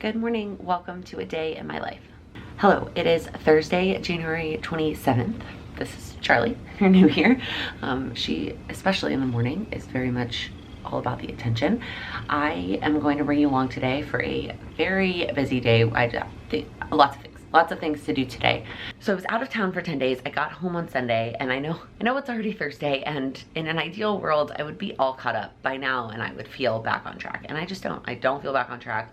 Good morning. Welcome to a day in my life. Hello, it is Thursday, January 27th. This is Charlie, if you're new here. She, especially in the morning, is very much all about the attention. I am going to bring you along today for a very busy day. I think lots of things to do today. So I was out of town for 10 days. I got home on Sunday, and I know it's already Thursday, and in an ideal world, I would be all caught up by now and I would feel back on track. And I just don't. I don't feel back on track.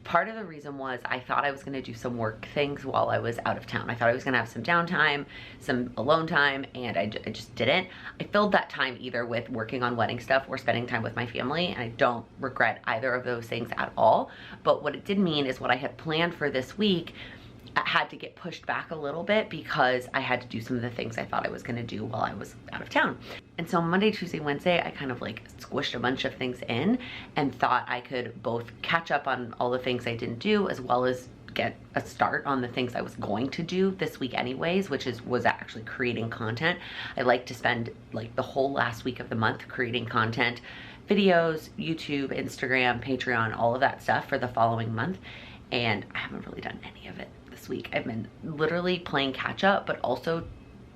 Part of the reason was I thought I was gonna do some work things while I was out of town. I thought I was gonna have some downtime, some alone time, and I just didn't. I filled that time either with working on wedding stuff or spending time with my family, and I don't regret either of those things at all. But what it did mean is what I had planned for this week had to get pushed back a little bit because I had to do some of the things I thought I was gonna do while I was out of town. And so Monday, Tuesday, Wednesday, I kind of like squished a bunch of things in and thought I could both catch up on all the things I didn't do as well as get a start on the things I was going to do this week anyways, which was actually creating content. I like to spend like the whole last week of the month creating content, videos, YouTube, Instagram, Patreon, all of that stuff for the following month. And I haven't really done any of it this week. I've been literally playing catch up, but also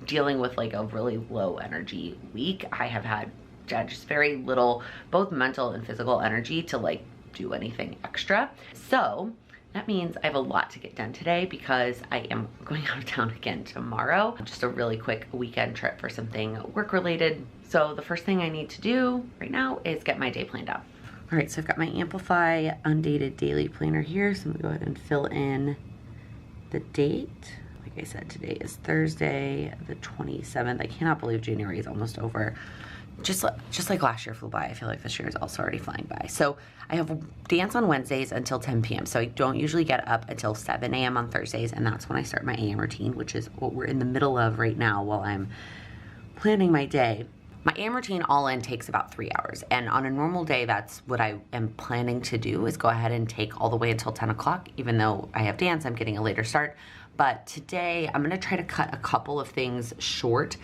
dealing with like a really low energy week. I have had just very little, both mental and physical energy to like do anything extra. So that means I have a lot to get done today because I am going out of town again tomorrow. Just a really quick weekend trip for something work related. So the first thing I need to do right now is get my day planned out. All right, so I've got my Amplify undated daily planner here. So I'm gonna go ahead and fill in the date. Like I said, today is Thursday, the 27th. I cannot believe January is almost over. Just like last year flew by. I feel like this year is also already flying by. So I have dance on Wednesdays until 10 p.m. So I don't usually get up until 7 a.m. on Thursdays, and that's when I start my AM routine, which is what we're in the middle of right now while I'm planning my day. My AM routine all in takes about 3 hours, and on a normal day, that's what I am planning to do, is go ahead and take all the way until 10 o'clock. Even though I have dance, I'm getting a later start. But today, I'm gonna try to cut a couple of things short,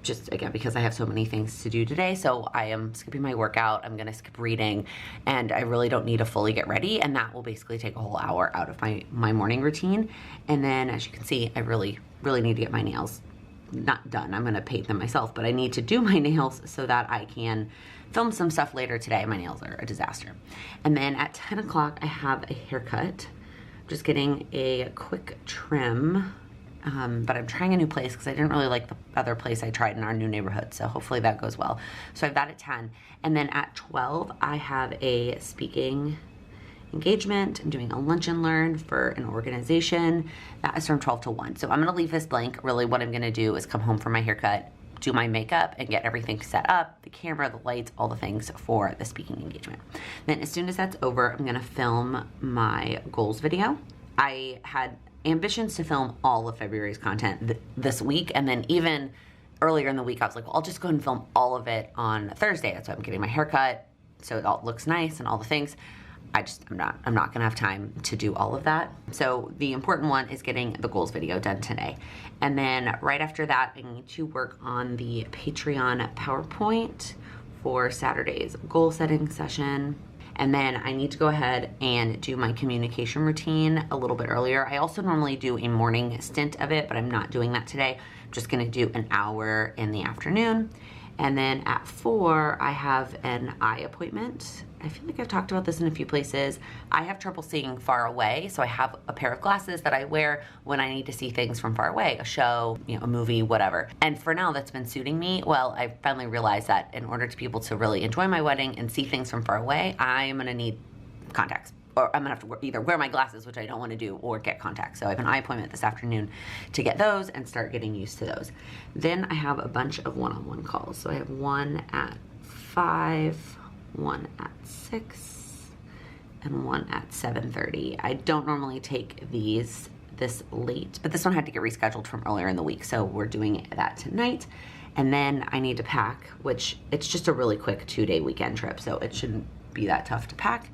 just again, because I have so many things to do today. So I am skipping my workout, I'm gonna skip reading, and I really don't need to fully get ready, and that will basically take a whole hour out of my morning routine. And then, as you can see, I really need to get my nails not done. I'm gonna paint them myself, but I need to do my nails so that I can film some stuff later today. My nails are a disaster. And then at 10 o'clock, I have a haircut. Just getting a quick trim, but I'm trying a new place because I didn't really like the other place I tried in our new neighborhood, so hopefully that goes well. So I have that at 10. And then at 12, I have a speaking engagement. I'm doing a lunch and learn for an organization. That is from 12 to 1. So I'm gonna leave this blank. Really what I'm gonna do is come home from my haircut, do my makeup, and get everything set up, the camera, the lights, all the things for the speaking engagement. Then as soon as that's over, I'm gonna film my goals video. I had ambitions to film all of February's content this week, and then even earlier in the week, I was like, well, I'll just go ahead and film all of it on Thursday. That's why I'm getting my haircut, so it all looks nice and all the things. I'm not gonna have time to do all of that. So the important one is getting the goals video done today. And then right after that, I need to work on the Patreon PowerPoint for Saturday's goal setting session. And then I need to go ahead and do my communication routine a little bit earlier. I also normally do a morning stint of it, but I'm not doing that today. I'm just gonna do an hour in the afternoon. And then at 4, I have an eye appointment. I feel like I've talked about this in a few places. I have trouble seeing far away, so I have a pair of glasses that I wear when I need to see things from far away, a show, a movie, whatever. And for now, that's been suiting me. Well, I finally realized that in order to be able to really enjoy my wedding and see things from far away, I am gonna need contacts. Or I'm gonna have to either wear my glasses, which I don't wanna do, or get contacts. So I have an eye appointment this afternoon to get those and start getting used to those. Then I have a bunch of one-on-one calls. So I have one at 5, one at 6, and one at 7:30. I don't normally take these this late, but this one had to get rescheduled from earlier in the week. So we're doing that tonight. And then I need to pack, which it's just a really quick 2-day weekend trip. So it shouldn't be that tough to pack.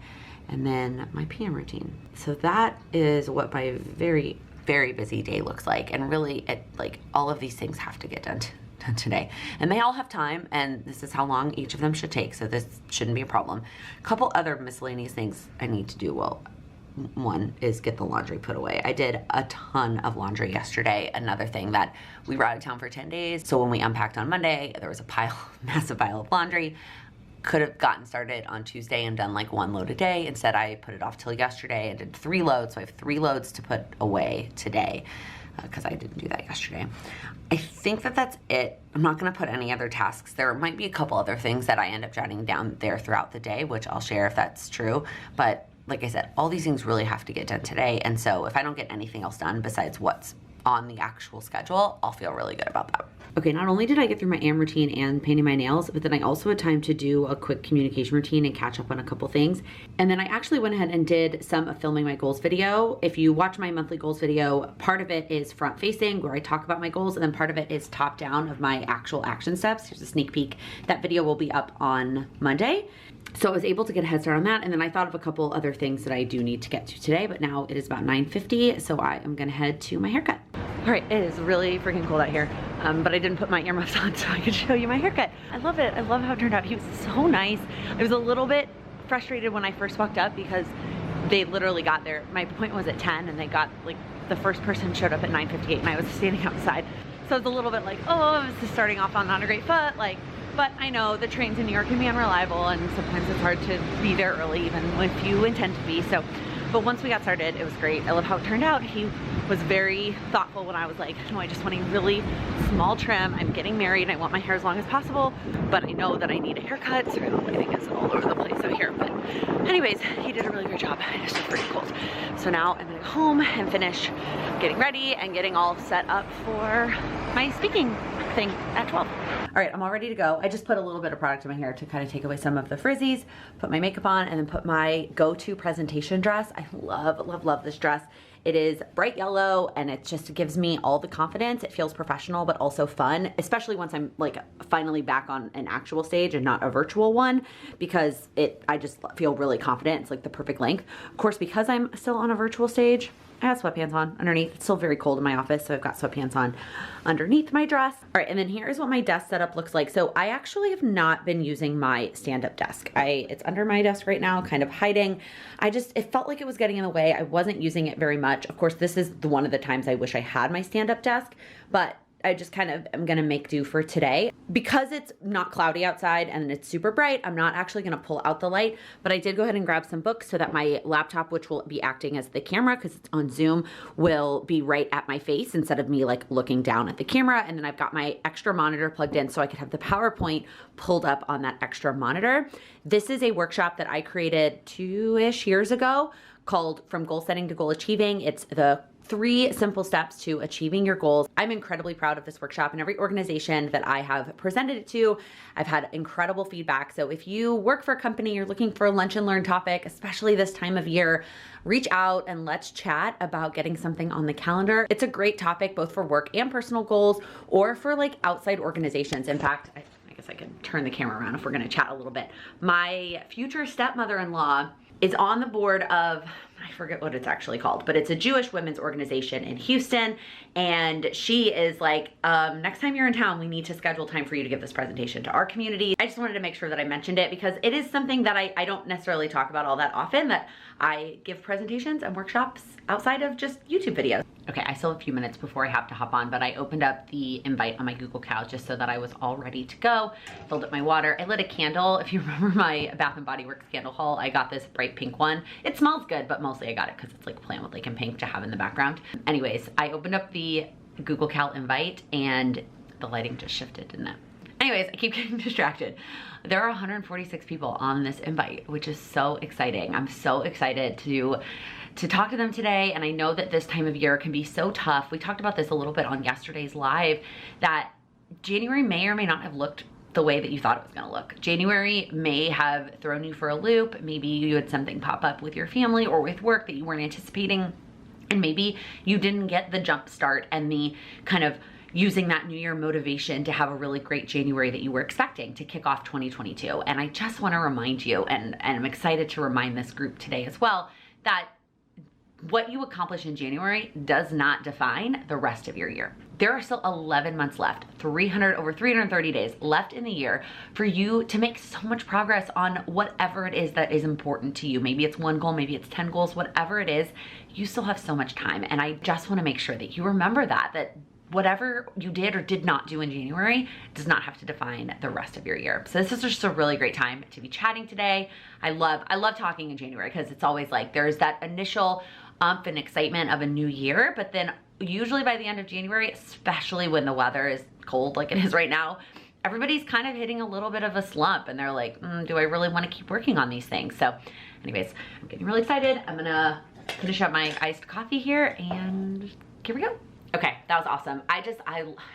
And then my PM routine. So that is what my very, very busy day looks like. And really, all of these things have to get done today. And they all have time, and this is how long each of them should take, so this shouldn't be a problem. A couple other miscellaneous things I need to do. Well, one is get the laundry put away. I did a ton of laundry yesterday. Another thing that we were out of town for 10 days. So when we unpacked on Monday, there was a massive pile of laundry. Could have gotten started on Tuesday and done like 1 load a day. Instead, I put it off till yesterday and did 3 loads. So I have 3 loads to put away today because I didn't do that yesterday. I think that that's it. I'm not gonna put any other tasks. There might be a couple other things that I end up jotting down there throughout the day, which I'll share if that's true. But like I said, all these things really have to get done today. And so if I don't get anything else done besides what's on the actual schedule, I'll feel really good about that. Okay, not only did I get through my AM routine and painting my nails, but then I also had time to do a quick communication routine and catch up on a couple things. And then I actually went ahead and did some of filming my goals video. If you watch my monthly goals video, part of it is front facing where I talk about my goals, and then part of it is top down of my actual action steps. Here's a sneak peek. That video will be up on Monday. So I was able to get a head start on that, and then I thought of a couple other things that I do need to get to today, but now it is about 9:50, so I am gonna head to my haircut. All right, it is really freaking cold out here, but I didn't put my earmuffs on so I could show you my haircut. I love it. I love how it turned out. He was so nice. I was a little bit frustrated when I first walked up because they literally got there. My appointment was at 10 and they got, like, the first person showed up at 9:58 and I was standing outside. So I was a little bit like, oh, this is starting off on not a great foot, like, but I know the trains in New York can be unreliable and sometimes it's hard to be there early even if you intend to be. So, but once we got started, it was great. I love how it turned out. He was very thoughtful when I was like, no, I just want a really small trim. I'm getting married and I want my hair as long as possible, but I know that I need a haircut. So I think it's all over the place out here. But anyways, he did a really great job. It's just pretty cold. So now I'm gonna go home and finish getting ready and getting all set up for my speaking thing at 12. All right, I'm all ready to go. I just put a little bit of product in my hair to kind of take away some of the frizzies, put my makeup on, and then put my go-to presentation dress. I love, love, love this dress. It is bright yellow and it just gives me all the confidence. It feels professional, but also fun, especially once I'm like finally back on an actual stage and not a virtual one, because I just feel really confident. It's like the perfect length. Of course, because I'm still on a virtual stage, I have sweatpants on underneath. It's still very cold in my office, so I've got sweatpants on underneath my dress. All right, and then here's what my desk setup looks like. So I actually have not been using my stand-up desk. It's under my desk right now, kind of hiding. It felt like it was getting in the way. I wasn't using it very much. Of course, this is one of the times I wish I had my stand-up desk, but I just kind of am gonna make do for today. Because it's not cloudy outside and it's super bright, I'm not actually gonna pull out the light, but I did go ahead and grab some books so that my laptop, which will be acting as the camera because it's on Zoom, will be right at my face instead of me like looking down at the camera. And then I've got my extra monitor plugged in so I could have the PowerPoint pulled up on that extra monitor. This is a workshop that I created 2-ish years ago called From Goal Setting to Goal Achieving. It's the 3 simple steps to achieving your goals. I'm incredibly proud of this workshop, and every organization that I have presented it to, I've had incredible feedback. So if you work for a company, you're looking for a lunch and learn topic, especially this time of year, reach out and let's chat about getting something on the calendar. It's a great topic both for work and personal goals or for like outside organizations. In fact, I guess I can turn the camera around if we're gonna chat a little bit. My future stepmother-in-law is on the board of, I forget what it's actually called, but it's a Jewish women's organization in Houston. And she is like, next time you're in town, we need to schedule time for you to give this presentation to our community. I just wanted to make sure that I mentioned it because it is something that I don't necessarily talk about all that often, that I give presentations and workshops outside of just YouTube videos. Okay, I still have a few minutes before I have to hop on, but I opened up the invite on my Google Cal just so that I was all ready to go. Filled up my water. I lit a candle. If you remember my Bath and Body Works candle haul, I got this bright pink one. It smells good, but mostly I got it because it's like plain with Laken pink to have in the background. Anyways, I opened up the Google Cal invite and the lighting just shifted, didn't it? Anyways, I keep getting distracted. There are 146 people on this invite, which is so exciting. I'm so excited to talk to them today. And I know that this time of year can be so tough. We talked about this a little bit on yesterday's live, that January may or may not have looked the way that you thought it was gonna look. January may have thrown you for a loop. Maybe you had something pop up with your family or with work that you weren't anticipating. And maybe you didn't get the jump start and the kind of using that new year motivation to have a really great January that you were expecting to kick off 2022. And I just wanna remind you, and I'm excited to remind this group today as well, that what you accomplish in January does not define the rest of your year. There are still 11 months left, over 330 days left in the year for you to make so much progress on whatever it is that is important to you. Maybe it's 1 goal, maybe it's 10 goals, whatever it is, you still have so much time. And I just wanna make sure that you remember that whatever you did or did not do in January does not have to define the rest of your year. So this is just a really great time to be chatting today. I love talking in January because it's always like there's that initial and excitement of a new year, but then usually by the end of January, especially when the weather is cold like it is right now, everybody's kind of hitting a little bit of a slump and they're like, do I really want to keep working on these things? So anyways, I'm getting really excited. I'm gonna finish up my iced coffee here and here we go. Okay, that was awesome. I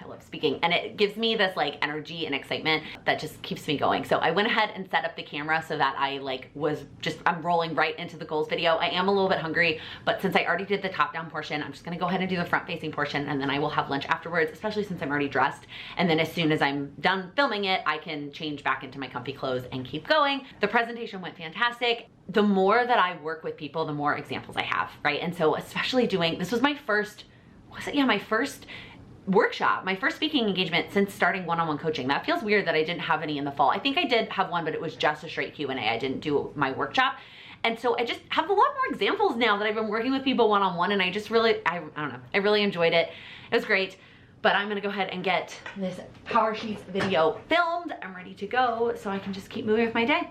love speaking and it gives me this like energy and excitement that just keeps me going. So I went ahead and set up the camera so that I'm rolling right into the goals video. I am a little bit hungry, but since I already did the top down portion, I'm just gonna go ahead and do the front facing portion and then I will have lunch afterwards, especially since I'm already dressed. And then as soon as I'm done filming it, I can change back into my comfy clothes and keep going. The presentation went fantastic. The more that I work with people, the more examples I have, right? And so especially this was my first workshop, my first speaking engagement since starting one-on-one coaching. That feels weird that I didn't have any in the fall. I think I did have one, but it was just a straight Q&A. I didn't do my workshop. And so I just have a lot more examples now that I've been working with people one-on-one and I don't know, I really enjoyed it. It was great, but I'm gonna go ahead and get this Power Sheets video filmed. I'm ready to go so I can just keep moving with my day.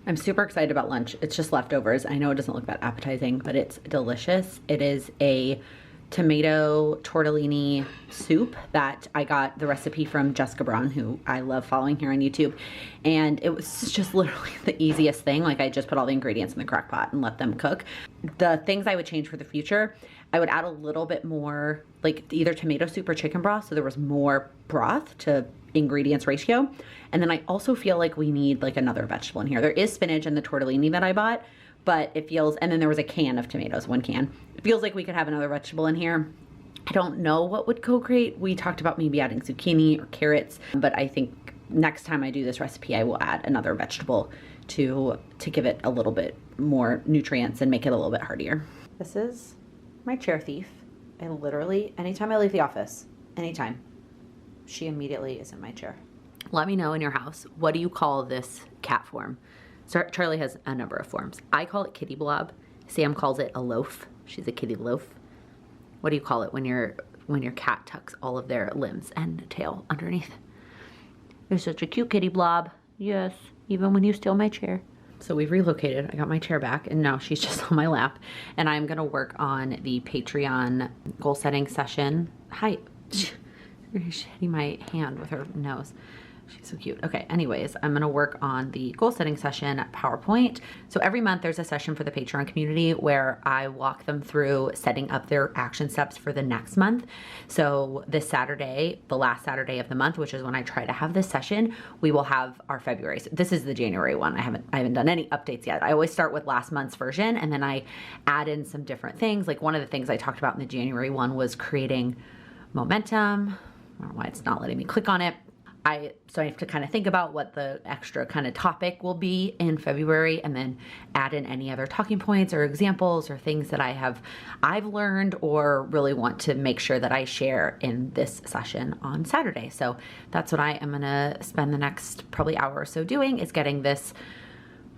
I'm super excited about lunch. It's just leftovers. I know it doesn't look that appetizing, but it's delicious. It is a tomato tortellini soup that I got the recipe from Jessica Braun, who I love following here on YouTube. And it was just literally the easiest thing. Like I just put all the ingredients in the crock pot and let them cook. The things I would change for the future, I would add a little bit more like either tomato soup or chicken broth so there was more broth to ingredients ratio. And then I also feel like we need like another vegetable in here. There is spinach in the tortellini that I bought, but it feels, and then there was a can of tomatoes, 1 can. It feels like we could have another vegetable in here. I don't know what would go great. We talked about maybe adding zucchini or carrots, but I think next time I do this recipe, I will add another vegetable to give it a little bit more nutrients and make it a little bit heartier. This is my chair thief. And literally, anytime I leave the office, anytime, she immediately is in my chair. Let me know in your house, what do you call this cat form? Charlie has a number of forms. I call it kitty blob. Sam calls it a loaf. She's a kitty loaf. What do you call it when your cat tucks all of their limbs and tail underneath? You're such a cute kitty blob. Yes, even when you steal my chair. So we've relocated. I got my chair back and now she's just on my lap. And I'm gonna work on the Patreon goal setting session. Hi, she's hitting my hand with her nose. She's so cute. Okay, anyways, I'm gonna work on the goal setting session PowerPoint. So every month there's a session for the Patreon community where I walk them through setting up their action steps for the next month. So this Saturday, the last Saturday of the month, which is when I try to have this session, we will have our February. So this is the January one. I haven't done any updates yet. I always start with last month's version and then I add in some different things. Like one of the things I talked about in the January one was creating momentum. I don't know why it's not letting me click on it. So I have to kind of think about what the extra kind of topic will be in February and then add in any other talking points or examples or things that I've learned or really want to make sure that I share in this session on Saturday. So that's what I am gonna spend the next probably hour or so doing, is getting this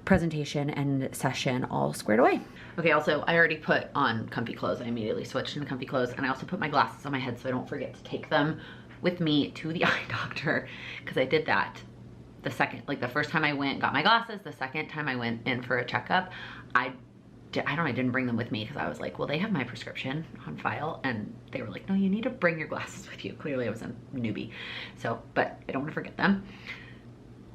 presentation and session all squared away. Okay, also I already put on comfy clothes. I immediately switched into comfy clothes and I also put my glasses on my head so I don't forget to take them with me to the eye doctor, because I did that the first time I went got my glasses. The second time I went in for a checkup, I didn't bring them with me because I was like, well, they have my prescription on file, and they were like, no, you need to bring your glasses with you. Clearly I was a newbie, so, but I don't want to forget them.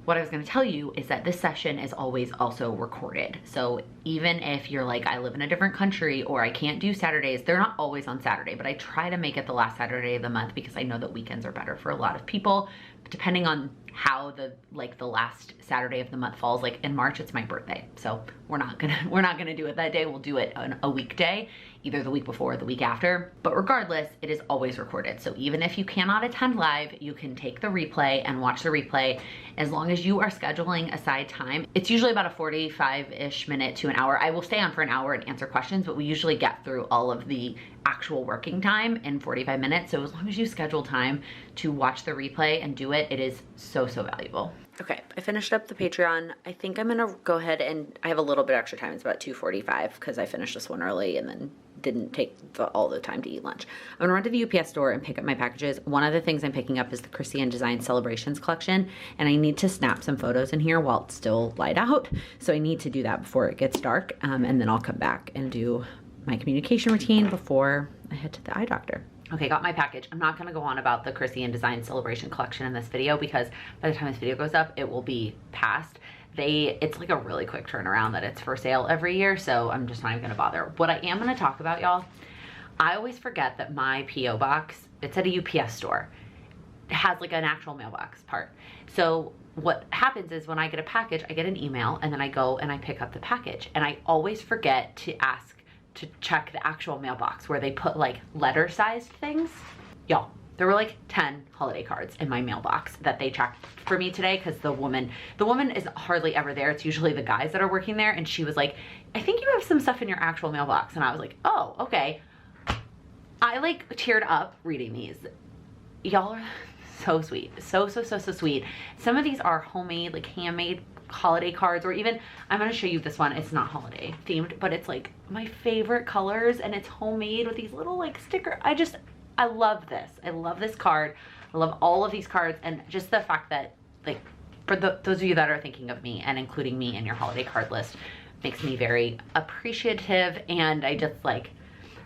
What I was gonna tell you is that this session is always also recorded. So even if you're like, I live in a different country or I can't do Saturdays, they're not always on Saturday, but I try to make it the last Saturday of the month because I know that weekends are better for a lot of people. But depending on how the last Saturday of the month falls. Like in March, it's my birthday. So we're not gonna do it that day. We'll do it on a weekday, either the week before or the week after. But regardless, it is always recorded. So even if you cannot attend live, you can take the replay and watch the replay as long as you are scheduling aside time. It's usually about a 45-ish minute to an hour. I will stay on for an hour and answer questions, but we usually get through all of the actual working time in 45 minutes. So as long as you schedule time to watch the replay and do it, it is so valuable. Okay, I finished up the Patreon. I think I'm gonna go ahead and I have a little bit extra time. It's about 2:45 because I finished this one early and then didn't take all the time to eat lunch. I'm gonna run to the UPS store and pick up my packages. One of the things I'm picking up is the Chrissy & Design Celebrations collection, and I need to snap some photos in here while it's still light out. So I need to do that before it gets dark, and then I'll come back and do my communication routine before I head to the eye doctor. Okay, got my package. I'm not gonna go on about the Chrissy & Design Celebration collection in this video because by the time this video goes up, it will be past. It's like a really quick turnaround that it's for sale every year, so I'm just not even gonna bother. What I am gonna talk about, y'all, I always forget that my P.O. box, it's at a UPS store, it has like an actual mailbox part. So what happens is when I get a package, I get an email and then I go and I pick up the package, and I always forget to ask to check the actual mailbox where they put like letter sized things. Y'all, there were like 10 holiday cards in my mailbox that they checked for me today because the woman is hardly ever there. It's usually the guys that are working there, and she was like, I think you have some stuff in your actual mailbox. And I was like, oh, okay. I like teared up reading these. Y'all are so sweet. So sweet. Some of these are homemade, like handmade holiday cards, or even, I'm gonna show you this one. It's not holiday themed, but it's like my favorite colors, and it's homemade with these little like sticker. I love this. I love this card. I love all of these cards, and just the fact that like for those of you that are thinking of me and including me in your holiday card list makes me very appreciative. And I just like,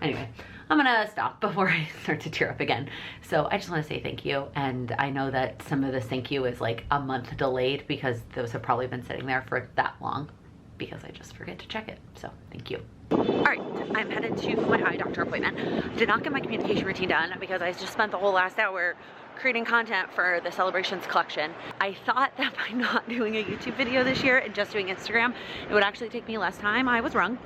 anyway, I'm gonna stop before I start to tear up again. So I just wanna say thank you. And I know that some of this thank you is like a month delayed because those have probably been sitting there for that long because I just forget to check it. So thank you. All right, I'm headed to my eye doctor appointment. Did not get my communication routine done because I just spent the whole last hour creating content for the Celebrations collection. I thought that by not doing a YouTube video this year and just doing Instagram, it would actually take me less time. I was wrong.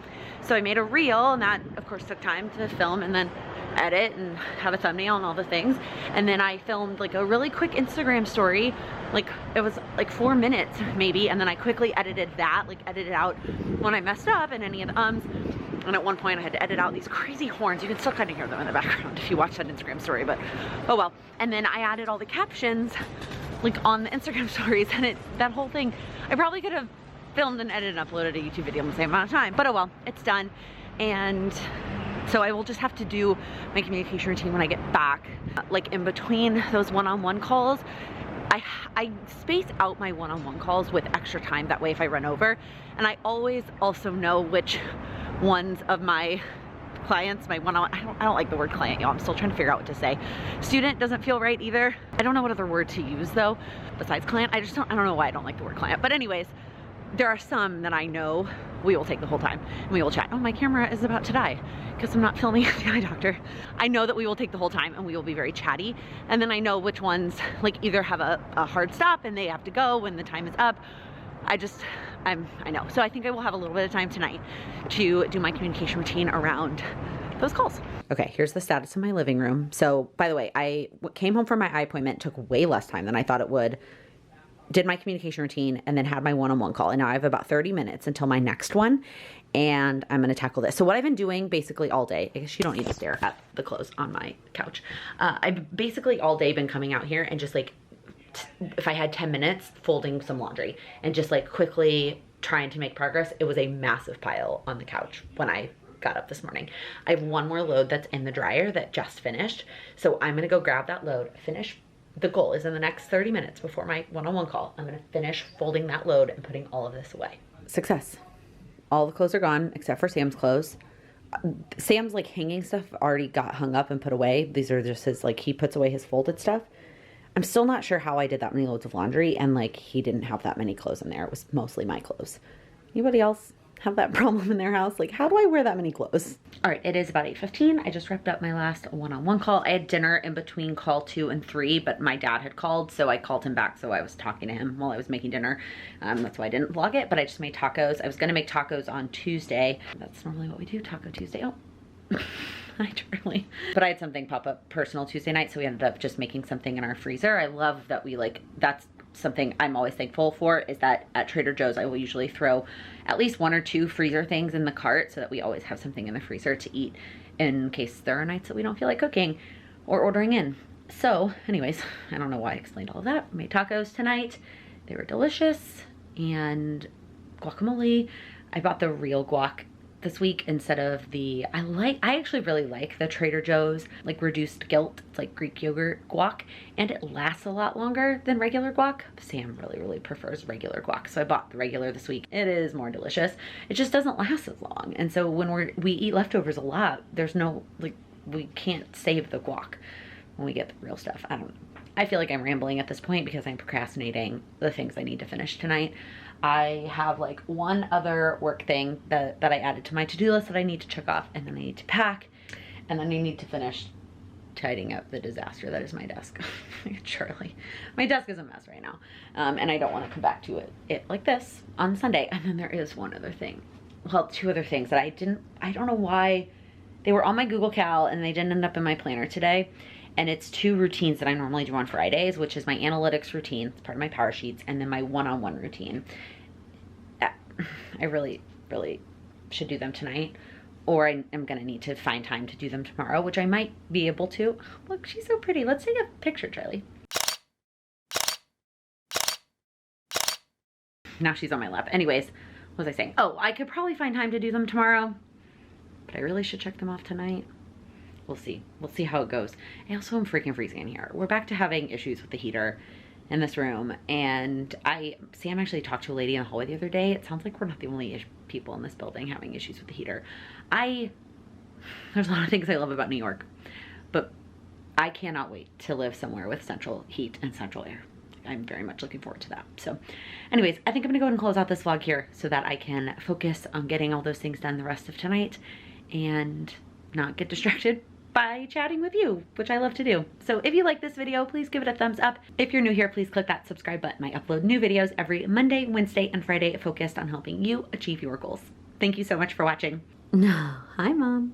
So I made a reel, and that of course took time to film and then edit and have a thumbnail and all the things. And then I filmed like a really quick Instagram story, like it was like 4 minutes maybe, and then I quickly edited that, like edited out when I messed up and any of the ums. And at one point I had to edit out these crazy horns. You can still kind of hear them in the background if you watch that Instagram story, but oh well. And then I added all the captions like on the Instagram stories, and that whole thing, I probably could have filmed and edited and uploaded a YouTube video in the same amount of time, but oh well, it's done. And so I will just have to do my communication routine when I get back. Like in between those one-on-one calls, I space out my one-on-one calls with extra time. That way if I run over, and I always also know which ones of my clients, my one-on-one, I don't like the word client, y'all. I'm still trying to figure out what to say. Student doesn't feel right either. I don't know what other word to use though, besides client. I don't know why I don't like the word client. But anyways, there are some that I know we will take the whole time and we will chat. Oh, my camera is about to die because I'm not filming at the eye doctor. I know that we will take the whole time and we will be very chatty. And then I know which ones like either have a hard stop and they have to go when the time is up. I know. So I think I will have a little bit of time tonight to do my communication routine around those calls. Okay, here's the status of my living room. So by the way, I came home from my eye appointment, took way less time than I thought it would. Did my communication routine and then had my one-on-one call. And now I have about 30 minutes until my next one. And I'm gonna tackle this. So what I've been doing basically all day, I guess you don't need to stare at the clothes on my couch. I've basically all day been coming out here and just like, if I had 10 minutes, folding some laundry and just like quickly trying to make progress. It was a massive pile on the couch when I got up this morning. I have one more load that's in the dryer that just finished. So I'm gonna go grab that load, finish. The goal is in the next 30 minutes before my one-on-one call, I'm gonna finish folding that load and putting all of this away. Success. All the clothes are gone except for Sam's clothes. Sam's like hanging stuff already got hung up and put away. These are just his, like he puts away his folded stuff. I'm still not sure how I did that many loads of laundry and like he didn't have that many clothes in there. It was mostly my clothes. Anybody else have that problem in their house. Like, how do I wear that many clothes? All right, it is about 8:15. I just wrapped up my last one-on-one call. I had dinner in between call 2 and 3, but my dad had called, so I called him back. So I was talking to him while I was making dinner. That's why I didn't vlog it, but I just made tacos. I was gonna make tacos on Tuesday. That's normally what we do, Taco Tuesday. Oh. Hi, Charlie. But I had something pop up personal Tuesday night, so we ended up just making something in our freezer. I love that we that's something I'm always thankful for, is that at Trader Joe's I will usually throw at least 1 or 2 freezer things in the cart so that we always have something in the freezer to eat in case there are nights that we don't feel like cooking or ordering in. So anyways, I don't know why I explained all of that. I made tacos tonight. They were delicious, and guacamole. I bought the real guac this week instead of the, I actually really like the Trader Joe's like reduced guilt. It's like Greek yogurt guac, and it lasts a lot longer than regular guac. Sam really prefers regular guac, so I bought the regular this week. It is more delicious. It just doesn't last as long, and so when we eat leftovers a lot, there's no, like, we can't save the guac when we get the real stuff. I don't know. I feel like I'm rambling at this point because I'm procrastinating the things I need to finish tonight. I have like one other work thing that I added to my to-do list that I need to check off, and then I need to pack, and then I need to finish tidying up the disaster that is my desk. Charlie, my desk is a mess right now, and I don't want to come back to it like this on Sunday. And then there is one other thing, well, 2 other things that I don't know why they were on my Google Cal and they didn't end up in my planner today. And it's 2 routines that I normally do on Fridays, which is my analytics routine, it's part of my power sheets, and then my one-on-one routine. I really should do them tonight, or I am gonna need to find time to do them tomorrow, which I might be able to. Look, she's so pretty. Let's take a picture, Charlie. Now she's on my lap. Anyways, what was I saying? Oh, I could probably find time to do them tomorrow, but I really should check them off tonight. We'll see. We'll see how it goes. I also am freaking freezing in here. We're back to having issues with the heater in this room. And Sam actually talked to a lady in the hallway the other day. It sounds like we're not the only people in this building having issues with the heater. There's a lot of things I love about New York, but I cannot wait to live somewhere with central heat and central air. I'm very much looking forward to that. So anyways, I think I'm gonna go ahead and close out this vlog here so that I can focus on getting all those things done the rest of tonight and not get distracted by chatting with you, which I love to do. So if you like this video, please give it a thumbs up. If you're new here, please click that subscribe button. I upload new videos every Monday, Wednesday, and Friday focused on helping you achieve your goals. Thank you so much for watching. No, hi mom.